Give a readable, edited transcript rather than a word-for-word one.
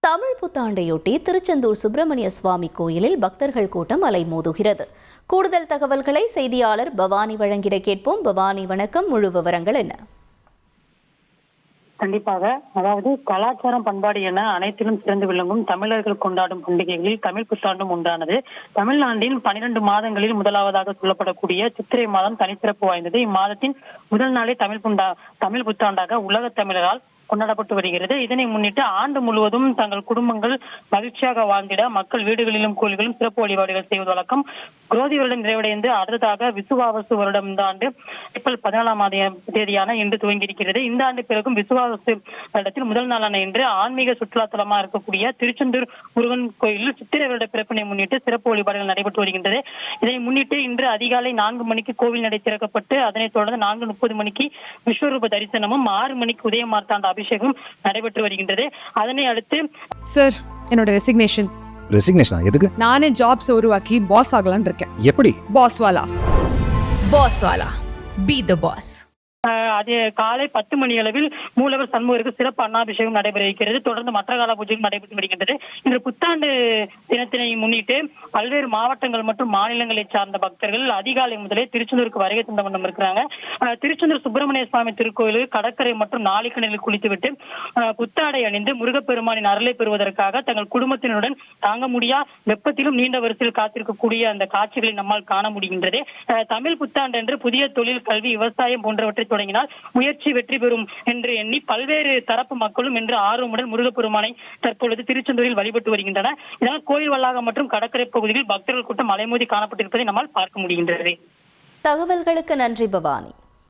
தமிழ் புத்தாண்டையொட்டி திருச்செந்தூர் சுப்பிரமணிய சுவாமி கோயிலில் பக்தர்கள் கூட்டம் அலைமோதுகிறது. கூடுதல் தகவல்களை செய்தியாளர் பவானி வழங்கிட கேட்போம். பவானி, வணக்கம். முழு விவரங்கள் என்ன? கண்டிப்பாக. அதாவது கலாச்சாரம், பண்பாடு என அனைத்திலும் சிறந்து விளங்கும் தமிழர்கள் கொண்டாடும் பண்டிகைகளில் தமிழ் புத்தாண்டும் உண்டானது. தமிழ்நாட்டின் 12 மாதங்களில் முதலாவதாக சொல்லப்படக்கூடிய சித்திரை மாதம் தனிச்சிறப்பு வாய்ந்தது. இம்மாதத்தின் முதல் நாளே தமிழ் புத்தாண்டாக உலக தமிழரால் கொண்டாடப்பட்டு வருகிறது. இதனை முன்னிட்டு ஆண்டு முழுவதும் தங்கள் குடும்பங்கள் மகிழ்ச்சியாக வாழ்ந்திட மக்கள் வீடுகளிலும் கோயில்களும் சிறப்பு வழிபாடுகள் செய்வது வழக்கம். குரோதி வருடம் நிறைவடைந்து அடுத்ததாக விசுவாவசு வருடம் இந்த ஆண்டு ஏப்ரல் 14ஆம் தேதியான இன்று துவங்கியிருக்கிறது. இந்த ஆண்டு பிறகும் விசுவாவசு வருடத்தில் முதல் நாளான இன்று ஆன்மீக சுற்றுலா தலமாக இருக்கக்கூடிய திருச்செந்தூர் முருகன் கோயிலில் சித்திரை வருட பிறப்பினை முன்னிட்டு சிறப்பு வழிபாடுகள் நடைபெற்று வருகின்றது. இதனை முன்னிட்டு இன்று அதிகாலை 4 மணிக்கு கோவில் நடை திறக்கப்பட்டு அதனைத் தொடர்ந்து 4:30 மணிக்கு விஸ்வரூப தரிசனமும் 6 மணிக்கு உதய மார்த்தாண்ட அபிஷேகம் நடைபெற்று வருகின்றது. அதனை அடுத்து சார், என்னோட ரெசிக்னேஷன் எதுக்கு? நானே ஜாப்ஸ் உருவாக்கி பாஸ் ஆகலாம்னு இருக்கேன். எப்படி? பாஸ் வாலா பி தி பாஸ். அதே காலை 10 மணி அளவில் மூலவர் சண்முகருக்கு சிறப்பு அன்னாபிஷேகம் நடைபெற இருக்கிறது. தொடர்ந்து மற்ற கால பூஜையும் நடைபெற்று வருகின்றது. இன்று புத்தாண்டு தினத்தினை முன்னிட்டு பல்வேறு மாவட்டங்கள் மற்றும் மாநிலங்களை சார்ந்த பக்தர்கள் அதிகாலை முதலே திருச்செந்தூருக்கு வருகை தந்த வண்ணம் இருக்கிறாங்க. திருச்செந்தூர் சுப்பிரமணிய சுவாமி திருக்கோயில் கடற்கரை மற்றும் நாளிக்கிணறில் குளித்துவிட்டு புத்தாடை அணிந்து முருகப்பெருமானின் அருளை பெறுவதற்காக தங்கள் குடும்பத்தினருடன் தாங்க முடியா வெப்பத்திலும் நீண்ட வரிசையில் காத்திருக்கக்கூடிய அந்த காட்சிகளை நம்மால் காண முடிகின்றது. தமிழ் புத்தாண்டு என்று புதிய தொழில், கல்வி, விவசாயம் போன்றவற்றை தொடங்கினால் முயற்சி வெற்றி பெறும் என்று எண்ணி பல்வேறு தரப்பு மக்களும் இன்று ஆர்வமுடன் முருகப்பெருமானை தற்பொழுது திருச்செந்தூரில் வழிபட்டு வருகின்றனர். இதனால் கோயில் வளாகம் மற்றும் கடற்கரை பகுதியில் பக்தர்கள் கூட்டம் அலைமோதி காணப்பட்டிருப்பதை நம்மால் பார்க்க முடிகின்றது. தகவல்களுக்கு நன்றி பவானி.